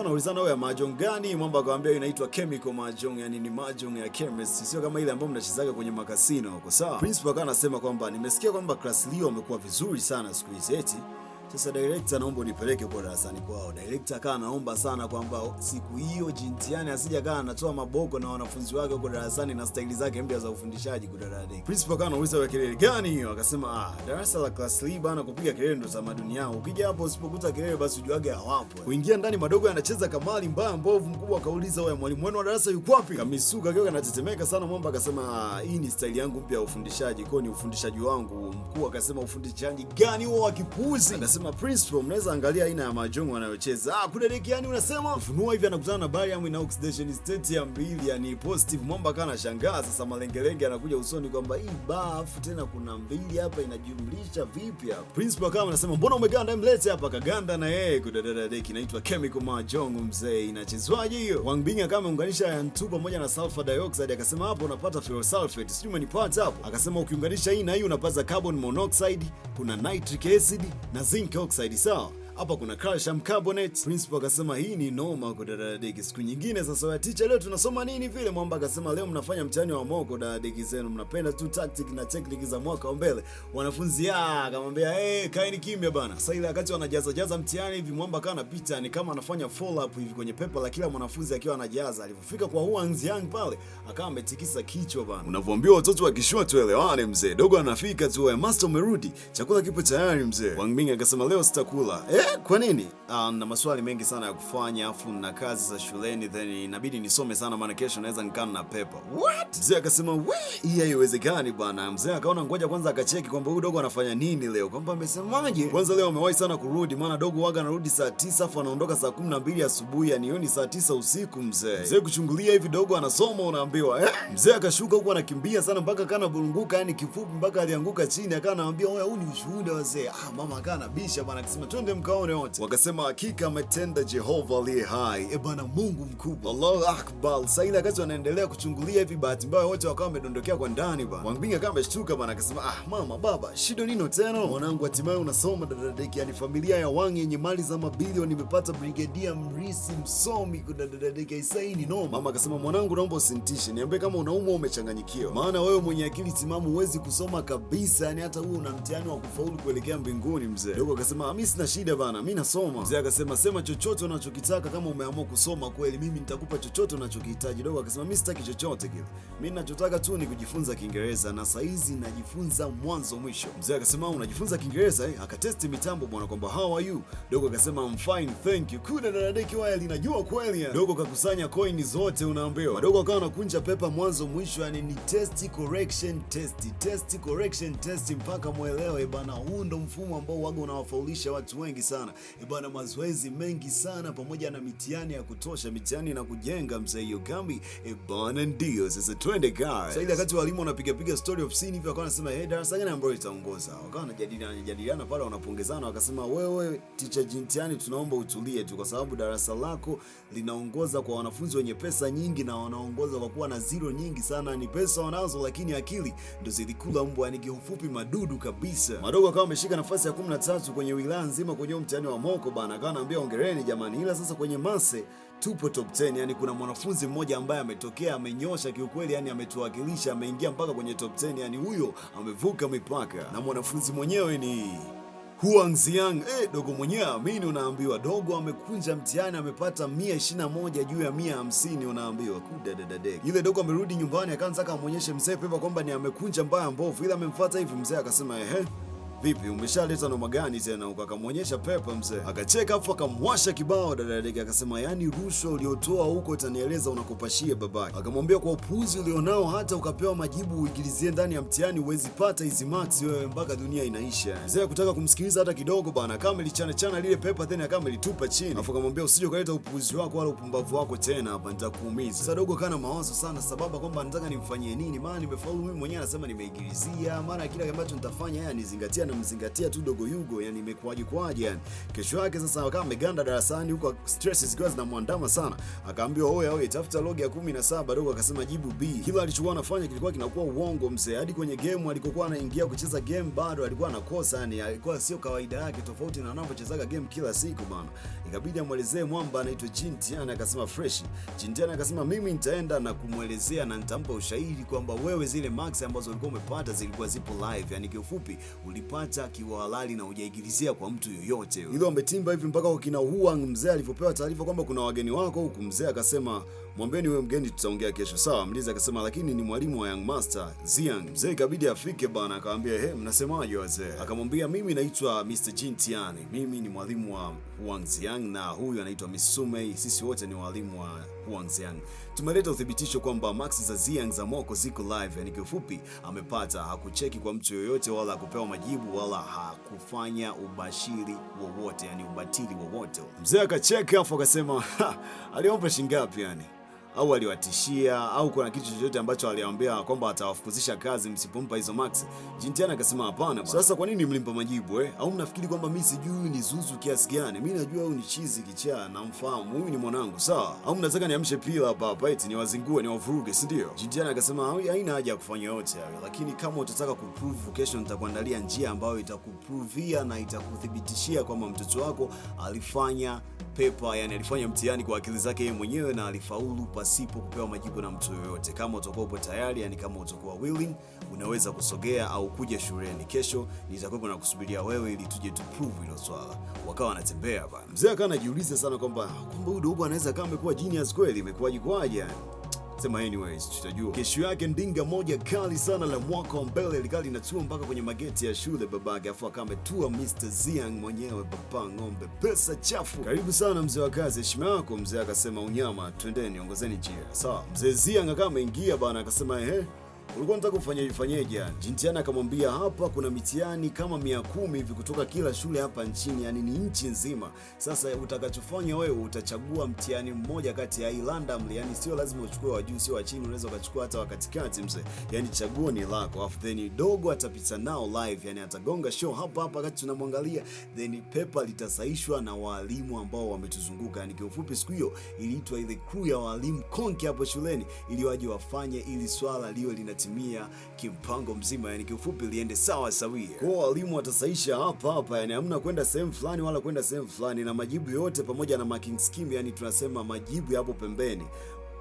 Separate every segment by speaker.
Speaker 1: wanaulizana wewe ya mahjong gani? Mwamba akamwambia inaitwa chemical mahjong, yani ni mahjong ya chemist, sio kama ile ambayo mnachezaga kwenye makasino huko, sawa? Principal akawa anasema kwamba nimesikia kwamba class Leo amekuwa vizuri sana siku hizi eti. Sasa director naomba unipeleke kwa darasani kwao. Director akawa anaomba sana kwamba siku hiyo Jintiani asije akawa anatoa maboko na wanafunzi wake kwa darasani na staili zake mpya za ufundishaji kwa darasa. Principal akawa anauliza wewe kelele gani hiyo? Akasema darasa la class 3 bana, kupiga kelele ndo tamaduni yao. Ukija hapo usipokuta kelele basi ujuage hawapo. Kuingia ndani madogo yanacheza kamali mbaya mbovu. Mkubwa akauliza wewe mwalimu wenu wa darasa yuko wapi? Kamisuka akiwa anatetemeka sana. Mwamba akasema hii ni staili yangu mpya ya ufundishaji, kwa ni ufundishaji wangu. Mkuu akasema ufundishaji gani huo wa kipuzi? Principal, mnaweza angalia aina ya mahjong wanayocheza. Kudadeki yani unasema ufunua hivi anakutana na barium ina oxidation state ya 2 yani positive. Mwamba kana shangaa sasa, malengelenge anakuja usoni kwamba hii bafu tena kuna 2 hapa inajumlisha vipi hapa. Principal kama anasema mbona umeganda, mlete hapa. Kaganda na yeye kudadeki inaitwa chemical mahjong mzee, inachezwaje hiyo? Wang Bing kama ameunganisha iron 2 pamoja na sulfur dioxide, akasema hapo unapata ferrous sulfate, sijui umenipata hapo. Akasema ukiunganisha hii na hii unapata carbon monoxide, kuna nitric acid na zinc oxide, sawa? Hapa kuna calcium carbonate. Principal akasema hii ni noma kwa dadadeki. Siku nyingine sasa wa teacher, leo tunasoma nini vile? Mwamba akasema leo mnafanya mtihani wa moko dadadeki zenu, mnapenda tu tactic na technique za mwaka wa mbele. Wanafunzi akamwambia kaeni kimya bana. Sasa ile wakati wanajaza mtihani hivi, Mwamba kana anapita ni kama anafanya follow up hivi kwenye paper la kila mwanafunzi akiwa anajaza. Alipofika kwa Huang Xiang pale akawa ametikisa kichwa bana. Unavyoambia watoto wakishua tuelewane mzee. Dogo anafika tu, master umerudi, chakula kipo tayari mzee. Wang Bing akasema leo sitakula. Kwa nini? Na maswali mengi sana ya kufanya, afu na kazi za shuleni, then inabidi nisome sana maana kesho naweza nikana na paper. What? Mzee akasema hii haiwezekani bwana. Mzee akaona ngoja kwanza akacheki kwamba huyu dogo anafanya nini leo, kwamba amesemaje. Kwanza leo amewahi sana kurudi, maana dogo waga anarudi saa 9 afu anaondoka saa 12 asubuhi, yani hiyo ni saa 9 usiku mzee kuchungulia hivi dogo anasoma unaambiwa. Mzee akashuka huko anakimbia sana mpaka kana burunguka, yani kifupi mpaka alianguka chini, akawa anaambia oya huu ni ushuhuda wazee. Mama akana bisha bwana, akisema twende mkaone wote. Wakasema hakika ametenda Jehova aliye hai. Bwana Mungu mkubwa. Allahu Akbar. Sasa ile wakati wanaendelea kuchungulia hivi, bahati mbaya wote wakawa wamedondokea kwa ndani bwana. Wang Bing akawa ameshtuka bwana, akasema mama baba shida nini tena? Mwanangu hatimaye unasoma dadadeki, yani familia ya Wang yenye mali za mabilioni imepata brigadia mrisi msomi kwa dadadeki. Isaini no. Mama akasema mwanangu naomba usintishe, niambie kama unaumwa umechanganyikiwa, maana wewe mwenye akili timamu huwezi kusoma kabisa, yani hata wewe una mtihani wa kufaulu kuelekea mbinguni mzee. Dogo akasema mimi sina shida bana, mimi nasoma. Mzee akasema sema chochote unachokitaka, kama umeamua kusoma kweli mimi nitakupa chochote unachokihitaji. Dogo akasema mimi sitaki chochote kile, mimi ninachotaka tu ni kujifunza Kiingereza na saizi najifunza mwanzo mwisho. Mzee akasema unajifunza Kiingereza? Akatesti mitambo bwana kwamba how are you. Dogo akasema I'm fine thank you. Kuna dadadeki waya linajua kweli. Dogo kakusanya coin zote unaambiwa. Dogo akawa anakunja pepa mwanzo mwisho, yani ni test correction test mpaka muelewe bana. Huu ndo mfumo ambao waga unawafaulisha watu wengi sana bana, mazoezi mengi sana pamoja na mitihani ya kutosha, mitihani na kujenga mzee hiyo kambi bana. Ndio sasa twende guys. Sasa ile wakati walimu wanapiga story ofisini hivi, wakawa wanasema darasa gani ambalo itaongoza, wakawa wanajadiliana pale, wanapongezana, wakasema wewe teacher Jintiani tunaomba utulie tu, kwa sababu darasa lako linaongoza kwa wanafunzi wenye pesa nyingi na wanaongoza kwa kuwa na zero nyingi sana. Ni pesa wanazo lakini akili ndo zilikula mbwa, yani kiufupi madudu kabisa. Madogo akawa ameshika nafasi ya 13 kwenye wilaya nzima kwenye mtihani wa moko bana. Akawa anaambia hongereni jamani, ila sasa kwenye mase tupo top 10, yani kuna mwanafunzi mmoja ambaye ametokea amenyosha kiukweli, yani ametuwakilisha, ameingia mpaka kwenye top 10, yani huyo amevuka mipaka, na mwanafunzi mwenyewe ni Huang Xiang. Dogo mwenyewe amini unaambiwa. Dogo amekunja mtihani amepata 121 juu ya 150 unaambiwa. Kudadadadeki. Ile dogo amerudi nyumbani akaanza kumuonyesha mzee pepa kwamba ni amekunja mbaya mbovu, ila amemfuata hivi mzee akasema vipi umeshaleta noma gani tena? Akamwonyesha pepa mzee akacheka afu akamwasha kibao dadadeki, akasema yani rushwa uliotoa huko utanieleza unakopashia babaki. Akamwambia kwa upuuzi ulionao hata ukapewa majibu uigilizie ndani ya mtihani huwezi pata hizi marks wewe mpaka dunia inaisha. Mzee hakutaka kumsikiliza hata kidogo bana, kama ilichana lile pepa tena kama ilitupa chini, afu akamwambia usije kuleta upuuzi wako wala upumbavu wako tena hapa nitakuumiza. Sasa dogo kana mawazo sana sababu kwamba anataka nimfanyie nini, maana nimefaulu mimi mwenyewe, anasema nimeigilizia, maana kila ambacho nitafanya haya nizingatia namzingatia tu dogo Yugo, yani imekuwaje kwaje yani. Kesho yake sasa akawa ameganda darasani huko, stress zikiwa zinamwandama sana. Akaambiwa oya, tafuta log ya 17. Dogo akasema jibu B. Kila alichokuwa anafanya kilikuwa kinakuwa uongo mzee. Hadi kwenye game alikokuwa anaingia kucheza game bado alikuwa anakosa, yani alikuwa sio kawaida yake, tofauti na anapochezaga game kila siku bana. Ikabidi amuelezee mwamba anaitwa Jintian, akasema fresh. Jintian akasema mimi nitaenda na kumuelezea na nitampa ushahidi kwamba wewe zile marks ambazo ulikuwa umepata zilikuwa zipo live, yani kiufupi ulipata kiwa halali na hujaigilizia kwa mtu yoyote. Hilo ametimba hivi mpaka kwa kina Huang mzee alipopewa taarifa kwamba kuna wageni wako huku. Mzee akasema mwambeni wewe mgeni tutaongea kesho. Sawa. Mlinzi akasema lakini ni mwalimu wa Young Master Ziang. Mzee ikabidi afike bana, akamwambia mnasemaje wazee? Akamwambia mimi naitwa Mr. Jintian, mimi ni mwalimu wa Huang Ziang na huyu anaitwa Miss Sumei, sisi wote ni walimu wa Huang Ziang. Tumeleta uthibitisho kwamba marks za Ziang za moko ziko live, yani kifupi amepata, hakucheki kwa mtu yoyote wala hakupewa majibu wala hakufanya ubashiri wowote, yani ubatili wowote. Mzee akacheka afu akasema aliomba shingapi yani? Au aliwatishia au kuna kitu chochote ambacho aliwaambia kwamba atawafukuzisha kazi msipompa hizo marks? Jintian akasema hapana. Sasa kwa nini mlimpa majibu Au mnafikiri kwamba mimi sijui ni zuzu kiasi gani? Mimi najua huyu ni chizi kichaa, namfahamu, huyu ni mwanangu, sawa? Au mnataka niamshe pila hapa eti niwazingue niwavuruge, si ndio? Jintian akasema haina haja ya kufanya yote hayo, lakini kama utataka kuprove, kesho nitakuandalia njia ambayo itakuprovia na itakuthibitishia kwamba mtoto wako alifanya paper, yani alifanya mtihani kwa akili zake yeye mwenyewe na alifaulu pasipo kupewa majibu na mtu yoyote. Kama utakuwa upo tayari, yani kama utakuwa willing, unaweza kusogea au kuja shuleni kesho, nitakuwa na kusubiria wewe ili tuje tu prove hilo swala. Wakawa wanatembea bana. Mzee akawa anajiuliza sana kwamba huyu dogo anaweza kama amekuwa genius kweli, imekuwaje kwaje yani. Sema anyways, tutajua. Kesho yake ndinga moja kali sana la mwaka wa mbele likali linatua mpaka kwenye mageti ya shule babake, afu akametua Mr. Ziang mwenyewe, baba ng'ombe, pesa chafu. Karibu sana mzee wa kazi, heshima yako. Mzee akasema unyama, twendeni ongozeni njia. Sawa. Mzee Ziang akawa ameingia bana, akasema ulikuwa unataka ufanyeje yani? Jintian akamwambia hapa kuna mitihani kama 110 hivi kutoka kila shule hapa nchini, yani ni nchi nzima. Sasa utakachofanya wewe utachagua mtihani mmoja kati ya random, yani sio lazima uchukue wa juu sio wa chini, unaweza ukachukua hata wa katikati mzee. Yani chaguo ni lako. Afu then dogo atapita nao live, yani atagonga show hapa wakati tunamwangalia, then paper litasaishwa na walimu ambao wametuzunguka. Yani kiufupi siku hiyo iliitwa ile crew ya walimu konki hapo shuleni ili waje wafanye ili swala liwe linatimia kimpango mzima, yani kiufupi liende sawa sawia. Kwa walimu watasaisha hapa, yani hamna kwenda sehemu fulani wala kwenda sehemu fulani, na majibu yote pamoja na marking scheme, yani tunasema majibu hapo pembeni.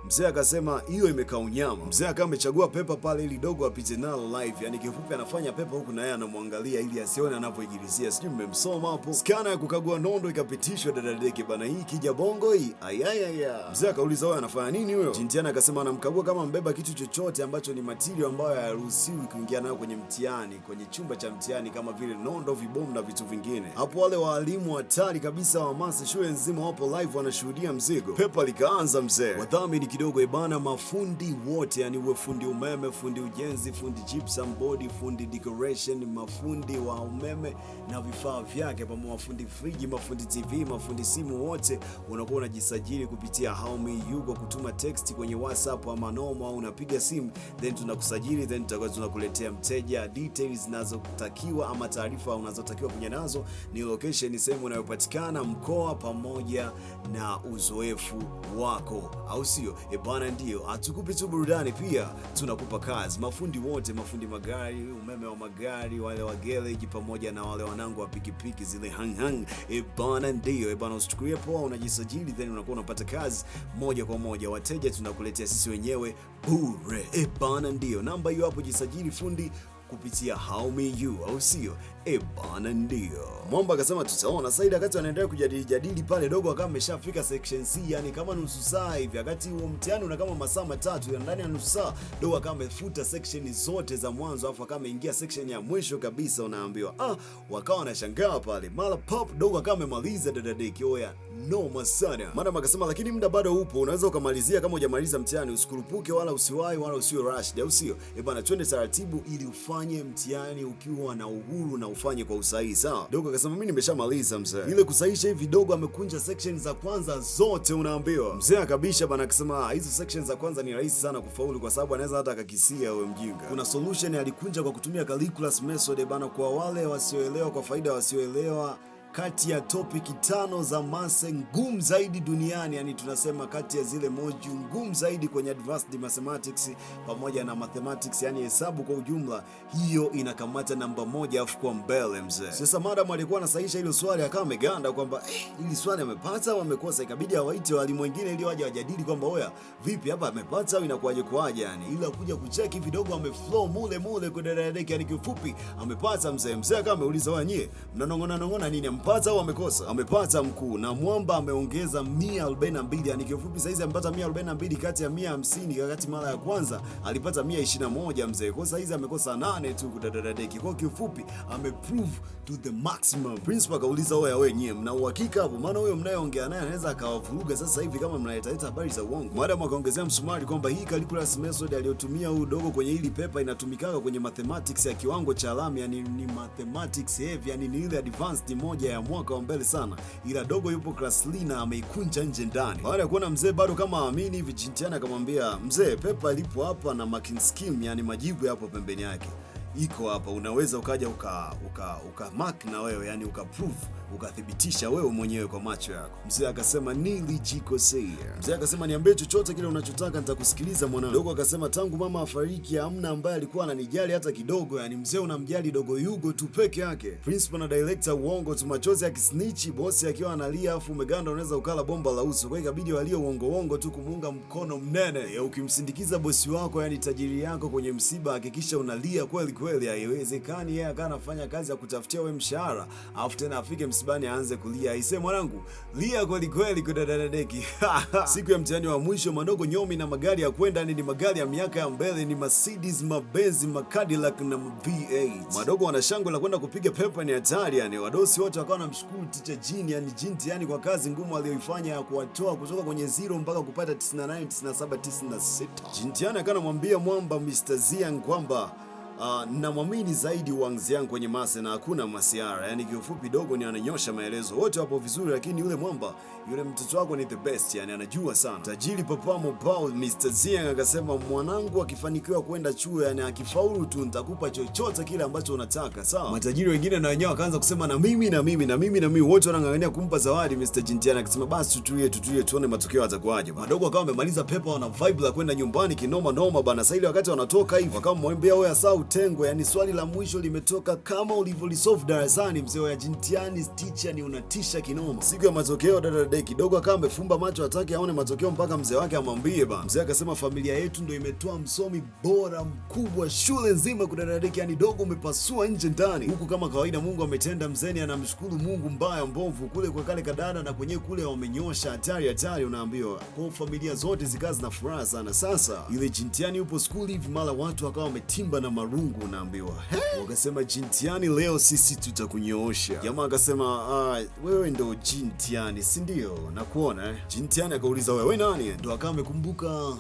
Speaker 1: Mzee akasema hiyo imekaa unyama. Mzee akawa amechagua pepa pale ili dogo apite nalo live, yani kifupi anafanya pepa huku na yeye anamwangalia ili asione anapoigilizia. Sijui mmemsoma hapo. Skana ya kukagua nondo ikapitishwa dadadeki bana, hii kija bongo hii. Ayayaya. Mzee akauliza wewe anafanya nini huyo? Jintian akasema anamkagua kama mbeba kitu chochote ambacho ni material ambayo hayaruhusiwi kuingia nayo kwenye mtihani, kwenye chumba cha mtihani, kama vile nondo, vibomu na vitu vingine. Hapo wale walimu hatari kabisa wa masi shule nzima wapo live wanashuhudia mzigo. Pepa likaanza mzee. Wadhamini kidogo bana, mafundi wote, yani uwe fundi umeme, fundi ujenzi, fundi gypsum board, fundi decoration, mafundi wa umeme na vifaa vyake, pamoja mafundi friji, mafundi TV, mafundi simu, wote unakuwa unajisajili kupitia Haomi Yugo, kutuma text kwenye WhatsApp ama nomo, au unapiga simu, then tunakusajili, then tutakuwa tunakuletea mteja details zinazotakiwa ama taarifa unazotakiwa kuja nazo, ni location, sehemu unayopatikana, mkoa pamoja na uzoefu wako, au sio? Bana ndio, hatukupi tu burudani, pia tunakupa kazi. Mafundi wote, mafundi magari, umeme wa magari, wale wa garage pamoja na wale wanangu wa pikipiki zile hang. Bana ndio, bana usichukulie poa, unajisajili then unakuwa unapata kazi moja kwa moja. Wateja tunakuletea sisi wenyewe bure. Bana ndio, namba hiyo hapo, jisajili fundi kupitia Haomi You, au sio? Bana ndio. Mwamba akasema tutaona. Saida wakati anaendelea kujadili pale, dogo akawa ameshafika section C, yani kama nusu saa hivi, wakati huo mtihani una kama masaa matatu, ndani ya nusu saa dogo akawa amefuta section zote za mwanzo, afu akawa ameingia section ya mwisho kabisa, unaambiwa. Wakawa wanashangaa pale, mara pop dogo akawa amemaliza dadadeki. Oya noma sana. Madam akasema lakini muda bado upo, unaweza ukamalizia kama hujamaliza mtihani, usikurupuke wala usiwahi wala usiwe rush, au sio? Bana twende taratibu ili ufanye mtihani ukiwa na uhuru na ufanye kwa usahihi, sawa? Dogo akasema mimi nimeshamaliza mzee. Ile kusahisha hivi Dogo amekunja section za kwanza zote unaambiwa. Mzee akabisha bana akisema hizo section za kwanza ni rahisi sana kufaulu kwa sababu anaweza hata akakisia wewe mjinga. Kuna solution alikunja kwa kutumia calculus method bana, kwa wale wasioelewa, kwa faida wasioelewa. Kati ya topic 5 za mase ngumu zaidi duniani, yani tunasema kati ya zile module ngumu zaidi kwenye advanced mathematics pamoja na mathematics, yani hesabu kwa ujumla, hiyo inakamata namba 1 afu kwa mbele mzee. Sasa madam alikuwa anasahisha hilo swali akawa ameganda kwamba hili swali amepata au amekosa, ikabidi awaite walimu wengine ili waje wajadili kwamba oya, vipi hapa amepata au inakuaje kwaje, yani ila kuja kucheki vidogo ameflow mule kwa dadadeki, yani kifupi amepata mzee. Mzee akawa ameuliza wewe nyie mnanong'ona nini, amepata au amekosa? Amepata mkuu, na mwamba ameongeza 142, yani kifupi saizi amepata 142 kati ya 150, wakati mara ya kwanza alipata 121 mzee. Kwa saizi amekosa 8 tu kudadadeki. Kwa kifupi ameprove to the maximum. Principal akauliza oya wewe nyie mna uhakika hapo, maana huyo mnayeongea naye anaweza akawavuruga sasa hivi kama mnaleta habari za uongo. Madam akaongezea msumari kwamba hii calculus method aliyotumia huyu Dogo kwenye hili paper inatumikaga kwenye mathematics ya kiwango cha alama, yani ni mathematics heavy, yani ni ile advanced moja ya mwaka wa mbele sana, ila Dogo yupo class Lina ameikunja nje ndani. Baada ya kuona mzee bado kama aamini hivi, Jintiani akamwambia mzee, paper ilipo hapa na marking scheme, yani majibu yapo pembeni yake, iko hapa, unaweza ukaja uka mark na wewe, yani uka prove, ukathibitisha wewe mwenyewe kwa macho yako. Mzee akasema nilijikosea. Mzee akasema niambie chochote kile unachotaka nitakusikiliza mwanangu. Dogo akasema tangu mama afariki hamna ambaye alikuwa ananijali hata kidogo, yani mzee unamjali Dogo Yugo tu peke yake. Principal na director uongo tu, machozi akisnitch, bosi akiwa analia, afu umeganda unaweza ukala bomba la uso. Kwa hiyo ikabidi walio uongo tu kumuunga mkono mnene. Ya ukimsindikiza bosi wako, yani tajiri yako kwenye msiba, hakikisha unalia kweli. Haiwezekani yeye akawa anafanya kazi ya kutafutia wewe mshahara afu tena afike msibani aanze kulia. Aisee mwanangu, lia kweli kudadadeki. Siku ya mtihani wa mwisho Madogo nyomi na magari ya kwenda ni magari ya miaka ya mbele, ni Mercedes, Benz, Cadillac na V8. Madogo wana shangwe la kwenda kupiga pepa, ni hatari yani. Wadosi wote wakawa wanamshukuru teacher Jintiani kwa kazi ngumu aliyoifanya ya kuwatoa kutoka kwenye 0 mpaka kupata 98, 97, 96. Jintiani akawa anamwambia mwamba Mr. Ziang kwamba namwamini zaidi Wang Ziang kwenye mase na hakuna masiara, yani kiufupi Dogo ni ananyosha maelezo, wote wapo vizuri, lakini yule mwamba, yule mtoto wako ni the best, yani anajua sana. Tajiri papa mobao Mr. Ziang akasema mwanangu akifanikiwa kwenda chuo, yani akifaulu tu nitakupa chochote kile ambacho unataka, sawa? Matajiri wengine na wenyewe wakaanza kusema na mimi, wote wanang'ang'ania kumpa zawadi Mr. Jintiani akasema basi tutulie tuone matokeo yatakuwaje. Madogo akawa amemaliza pepa, wana vibe la kwenda nyumbani kinoma bana. Sasa ile wakati wanatoka hivi wakamwambia wewe sawa tengo, yani swali la mwisho limetoka kama ulivyosolve darasani mzee wa Jintiani, teacher ni unatisha kinoma. Siku ya matokeo dadadeki, Dogo akawa amefumba macho atake aone matokeo mpaka mzee wake amwambie bana. Mzee akasema familia yetu ndio imetoa msomi bora mkubwa shule nzima kudadadeki, yani Dogo umepasua nje ndani. Huku kama kawaida Mungu ametenda, mzeni anamshukuru Mungu mbaya mbovu kule kwa kale kadada na kwenye kule wamenyosha hatari unaambiwa. Kwa familia zote zikazi na furaha sana. Sasa ile Jintiani yupo school hivi, mara watu wakawa wametimba na marungu unaambiwa. Wakasema Jintiani leo sisi tutakunyoosha. Jamaa akasema wewe ndo Jintiani si ndio? Nakuona Jintiani akauliza wewe nani? Ndo akawa amekumbuka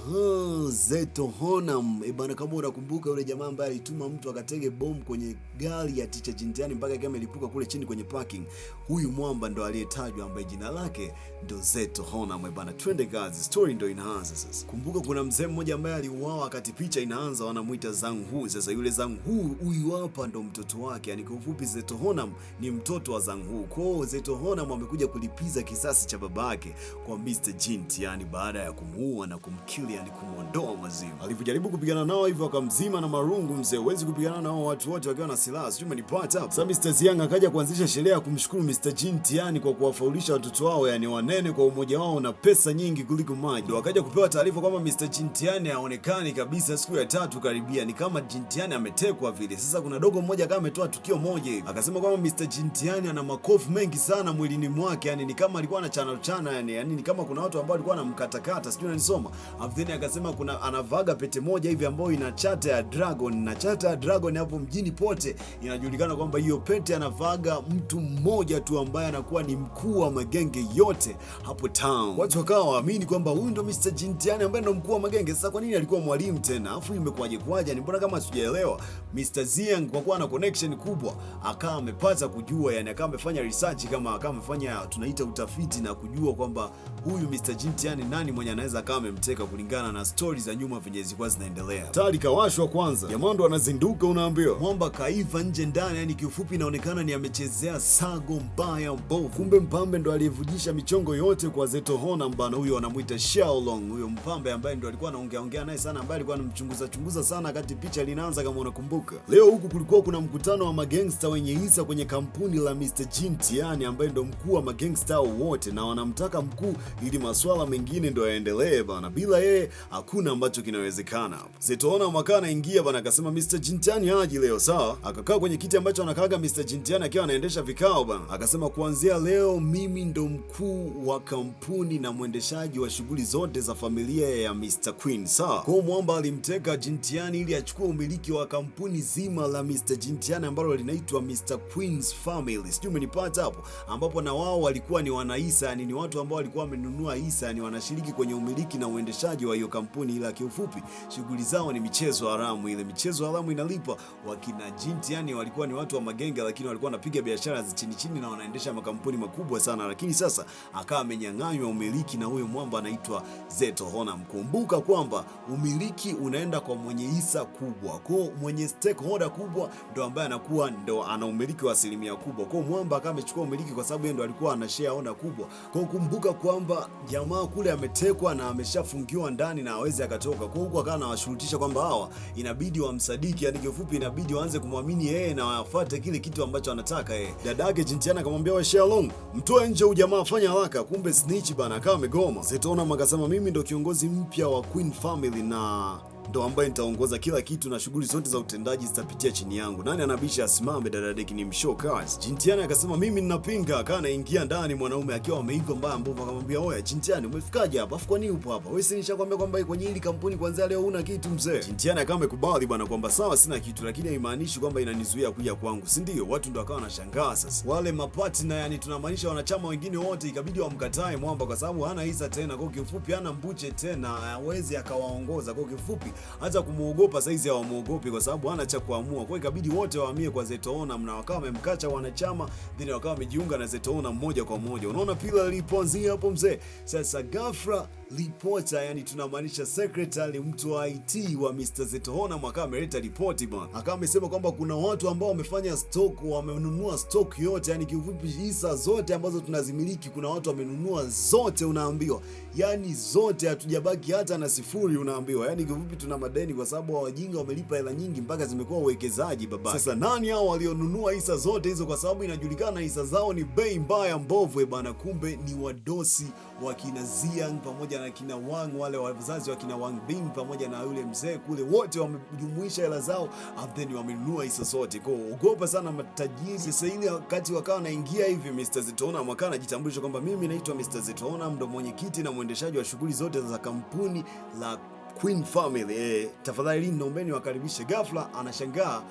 Speaker 1: Zeto Honam. Bana, kama unakumbuka yule jamaa ambaye alituma mtu akatege bomu kwenye gari ya teacher Jintiani mpaka kama ilipuka kule chini kwenye parking. Huyu mwamba ndo aliyetajwa ambaye jina lake ndo Zeto Honam. Bana, twende kazi, story ndo inaanza sasa. Kumbuka kuna mzee mmoja ambaye aliuawa wakati picha inaanza, wanamuita Zhang Hu. Sasa yule Zhang Hu huyu hapa ndo mtoto wake, yani kwa ufupi Zeto Honam ni mtoto wa Zhang Hu. Kwa Zeto Honam amekuja kulipiza kisasi cha babake kwa Mr. Jintiani baada ya kumuua na kumkili, yani kumuondoa mazimu. Alipojaribu kupigana nao hivyo akamzima na marungu mzee, huwezi kupigana nao watu wote wakiwa na silaha, sio umenipata hapo. Sasa Mr. Ziang akaja kuanzisha sherehe ya kumshukuru Mr. Jintiani kwa kuwafaulisha watoto wao, yani wanene kwa umoja wao na pesa nyingi kuliko maji. Ndio akaja kupewa taarifa kwamba Mr. Jintiani haonekani kabisa siku ya 3 karibia, ni kama Jintiani ametekwa vile. Sasa kuna dogo mmoja kama ametoa tukio moja hivi, akasema kwamba Mr. Jintiani ana makofu mengi sana mwilini mwake, yani ni kama alikuwa anachana yani ni kama kuna watu ambao walikuwa wanamkatakata, sijui unanisoma. Afdheni akasema kuna anavaga pete moja hivi ambayo ina chata ya dragon, na chata ya dragon hapo mjini pote inajulikana kwamba hiyo pete anavaga mtu mmoja tu ambaye anakuwa ni mkuu wa magenge yote hapo town. Watu wakawa waamini kwamba huyu ndo Mr. Jintiani ambaye ndo mkuu wa magenge. Sasa kwa nini alikuwa mwalimu tena? Afu imekuwaje? Ni mbona kama hatujaelewa? unaelewa. Mr. Ziang kwa kuwa na connection kubwa akawa amepata kujua, yani akawa amefanya research, kama akawa amefanya tunaita utafiti na kujua kwamba huyu Mr. Jin Tian nani mwenye anaweza akawa amemteka kulingana na stories za nyuma venye zilikuwa zinaendelea. Tayari kawashwa kwanza. Jamaa ndo anazinduka, unaambiwa. Mwamba kaiva nje ndani, yani kiufupi inaonekana ni amechezea sago mbaya mbovu. Kumbe mpambe ndo aliyevujisha michongo yote kwa Zeto Hona mbana, huyo anamuita Xiaolong, huyo mpambe ambaye ndo alikuwa anaongea naye sana, ambaye alikuwa anamchunguza sana wakati picha linaanza, kama unakumbuka. Leo huku kulikuwa kuna mkutano wa magangster wenye hisa kwenye kampuni la Mr. Jin Tian ambaye ndo mkuu wa magangster wote, na wanamtaka mkuu ili masuala mengine ndo yaendelee bana. Bila yeye hakuna ambacho kinawezekana hapo. Zeto Hona mwaka anaingia bana, akasema Mr. Jin Tian haji leo, sawa? Akakaa kwenye kiti ambacho anakaaga Mr. Jin Tian akiwa anaendesha vikao bana. Akasema kuanzia leo mimi ndo mkuu wa kampuni na mwendeshaji wa shughuli zote za familia ya Mr. Queen, sawa? Kwa mwamba alimteka Jin Tian ili achukue umiliki wa kampuni zima la Mr. Jin Tian ambalo linaitwa Mr. Queen's Family. Sijui umenipata hapo, ambapo na wao walikuwa ni wanahisa, yani ni watu ambao walikuwa wamenunua hisa, yani wanashiriki kwenye umiliki na uendeshaji wa hiyo kampuni, ila kiufupi shughuli zao ni michezo haramu. Ile michezo haramu inalipa. Wakina Jin Tian walikuwa ni watu wa magenge, lakini walikuwa wanapiga biashara za chini chini na wanaendesha makampuni makubwa sana, lakini sasa akawa amenyang'anywa umiliki na huyo mwamba anaitwa Zeto Hona. Mkumbuka kwamba umiliki unaenda kwa mwenye hisa kubwa, kwa mwenye stakeholder kubwa ndo ambaye anakuwa ndo ana umiliki wa asilimia kubwa. Kwa mwamba akawa amechukua umiliki kwa sababu yeye ndo alikuwa ana shareholder kubwa. Kwa kumbuka kwamba jamaa kule ametekwa na ameshafungiwa ndani na hawezi akatoka. Kwa huko akawa anawashurutisha kwamba hawa inabidi wamsadiki, yani kifupi inabidi waanze kumwamini yeye na wafuate kile kitu ambacho anataka yeye. Dada yake Jin Tian akamwambia wa Xiaolong, mtoe nje huyu jamaa, fanya haraka. Kumbe snitch bana akawa amegoma. Zeto Hona akasema mimi ndo kiongozi mpya wa Queen Family na ndo ambaye nitaongoza kila kitu na shughuli zote za utendaji zitapitia chini yangu. Nani anabisha asimame? Dada Deki ni mshow kazi. Jin Tian akasema mimi ninapinga. Akawa anaingia ndani mwanaume akiwa ameiva mbaya mbovu, akamwambia oya Jin Tian, umefikaje hapa? Afu kwa nini upo hapa? Wewe si nishakwambia kwamba kwenye hili kampuni kuanzia leo huna kitu mzee? Jin Tian akawa amekubali bwana kwamba sawa sina kitu, lakini haimaanishi kwamba inanizuia kuja kwangu, si ndio? Watu ndo akawa wanashangaa sasa. Wale mapartner, yani tunamaanisha wanachama wengine wote, ikabidi wamkatae mwamba kwa sababu hana hisa tena. Kwa kifupi hana mbuche tena, hawezi akawaongoza. Kwa kifupi hata kumuogopa saizi hawamuogopi kwa sababu hana cha kuamua. Kwa ikabidi wote wahamie kwa Zeto Hona, na wakawa wamemkacha wanachama, then wakawa wamejiunga na Zeto Hona moja kwa moja. Unaona pila lilipoanzia hapo mzee. Sasa ghafla reporter, yani tunamaanisha secretary, mtu wa IT wa Mr. Zeto Hona mwaka ameleta ripoti bwana. Akawa amesema kwamba kuna watu ambao wamefanya stock, wamenunua stock yote, yani kifupi hisa zote ambazo tunazimiliki kuna watu wamenunua zote, unaambiwa. Yani zote, hatujabaki hata na sifuri, unaambiwa. Yani kifupi tuna madeni kwa sababu wajinga wamelipa hela nyingi mpaka zimekuwa uwekezaji baba. Sasa nani hao walionunua hisa zote hizo? Kwa sababu inajulikana hisa zao ni bei mbaya mbovu bwana. Kumbe ni wadosi wa kina Ziang pamoja na kina Wang, wale wazazi wa kina Wang Bing pamoja na yule mzee kule, wote wamejumuisha hela zao then wamenunua hisa zote. Kwa ogopa sana matajiri. Sasa ile wakati wakawa naingia hivi, Mr. Zeto Hona mwaka anajitambulisha kwamba mimi naitwa Mr. Zeto Hona, ndo mwenyekiti na mwendeshaji wa shughuli zote za kampuni la Queen Family. Tafadhali naombeni wakaribishe. Ghafla anashangaa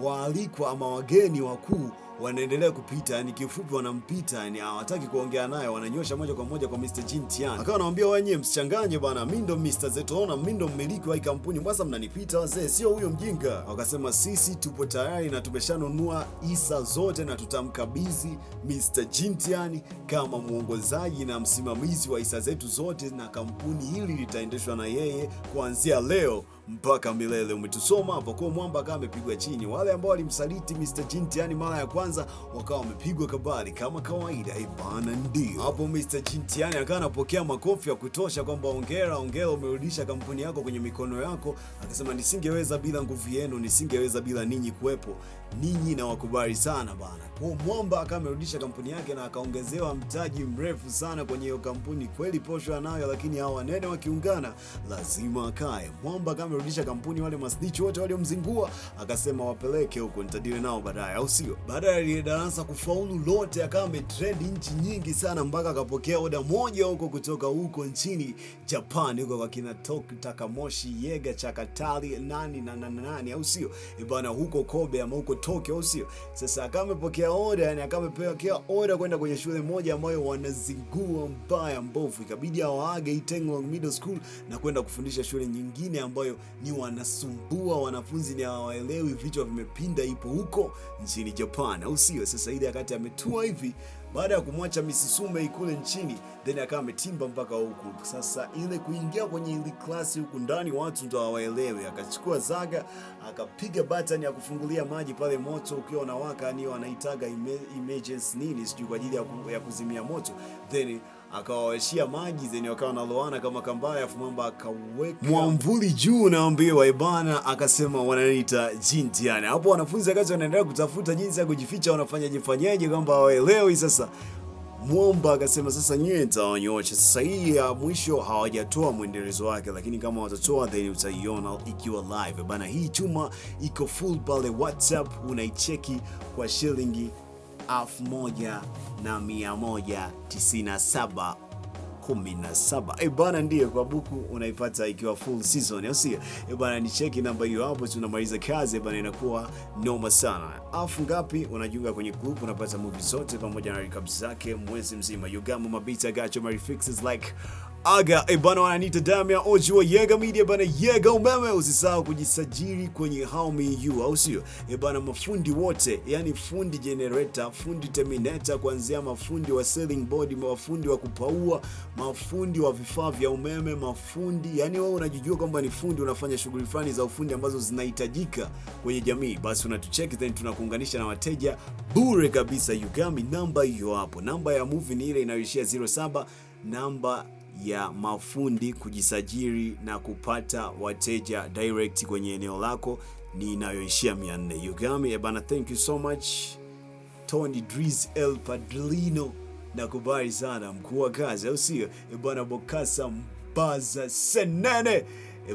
Speaker 1: waalikwa ama wageni wakuu wanaendelea kupita, yani kifupi wanampita, yani hawataki kuongea naye, wananyosha moja kwa moja kwa Mr. Jin Tian. Akawa anawaambia wenyewe msichanganye bana, mimi ndo Mr. Zeto Hona, mimi ndo mmiliki wa hii kampuni, mbona mnanipita wazee, sio huyo mjinga. Wakasema sisi tupo tayari na tumeshanunua hisa zote na tutamkabidhi Mr. Jin Tian kama muongozaji na msimamizi wa hisa zetu zote, na kampuni hili litaendeshwa na yeye kuanzia leo mpaka milele. Umetusoma hapo. Kwa mwamba akawa amepigwa chini. Wale ambao walimsaliti Mr. Jin Tian mara ya kwanza wakawa wamepigwa kabali kama kawaida. Bana, ndio hapo Mr. Jin Tian akawa anapokea makofi ya kutosha kwamba hongera, umerudisha kampuni yako kwenye mikono yako. Akasema nisingeweza bila nguvu yenu, nisingeweza bila ninyi kuwepo. Ninyi na wakubali sana bana. Kwa mwamba akawa amerudisha kampuni yake na akaongezewa mtaji mrefu sana kwenye hiyo kampuni. Kweli posho anayo, lakini hawa wanene wakiungana lazima akae. Mwamba akawa amerudisha kampuni, wale masnitch wote waliomzingua akasema wapeleke huko, nitadili nao baadaye, au sio? Baada ya ile darasa kufaulu lote, akawa ametrend nchi nyingi sana, mpaka akapokea oda moja huko kutoka huko nchini Japan, huko kwa kina Takamoshi Yega Chakatali nani au sio bana, huko Kobe ama huko Tokyo au sio. Sasa akawa amepokea oda, yani akawa amepokea oda kwenda kwenye shule moja ambayo wanazingua mbaya mbovu, ikabidi awaage Itaewon Middle School na kwenda kufundisha shule nyingine ambayo ni wanasumbua wanafunzi, ni hawaelewi, vichwa vimepinda, ipo huko nchini Japan au sio. Sasa ile wakati ametua hivi baada ya kumwacha Miss Sumei kule nchini, then akawa ametimba mpaka huku. Sasa ile kuingia kwenye ile klasi huku ndani watu ndo hawaelewi, akachukua zaga akapiga button ya kufungulia maji pale, moto ukiwa unawaka, ni wanaitaga emergency nini sijui, kwa ajili ya kuzimia moto, then akawawashia maji, then wakawa naloana kama kambaya, afu mamba akaweka mwamvuli juu, naambiwa ibana, akasema wananiita jinti. Yani hapo wanafunzi wakati wanaendelea kutafuta jinsi ya kujificha wanafanyaje kwamba hawaelewi. Sasa Mwamba akasema sasa nyie nitaonyesha. Sasa hii ya mwisho hawajatoa mwendelezo wake, lakini kama watatoa then utaiona ikiwa live bana. Hii chuma iko full pale WhatsApp, unaicheki kwa shilingi 1197.17 bana, ndiyo kwa buku unaipata ikiwa full season au sio bana. Ni cheki namba hiyo hapo, tunamaliza kazi bana, inakuwa noma sana. Afu ngapi unajiunga kwenye group, unapata movie zote pamoja na recaps zake mwezi mzima. Yugamo Mabita gacho Mary fixes like aga bana, wananiita Damia Ojua Yega Media bana, Yega umeme. Usisahau kujisajili kwenye How Me You au sio bana. Mafundi wote, yani fundi generator, fundi terminator, kuanzia mafundi wa selling board, mafundi wa kupaua, mafundi wa vifaa vya umeme, mafundi, yani wewe unajijua kwamba ni fundi, unafanya shughuli fulani za ufundi ambazo zinahitajika kwenye jamii, basi unatucheck then tunakuunganisha na wateja bure kabisa. Yugami namba hiyo hapo, namba ya movie ni ile inayoishia 07, namba ya mafundi kujisajili na kupata wateja direct kwenye eneo lako ni inayoishia 400. Yugami bana, thank you so much Tony Driz El Padrino, na kubali sana mkuu wa kazi au sio bana. Bokasa Mbaza Senene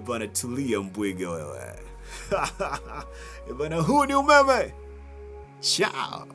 Speaker 1: bana, tulia mbwiga wewe bana, huu ni umeme. Ciao.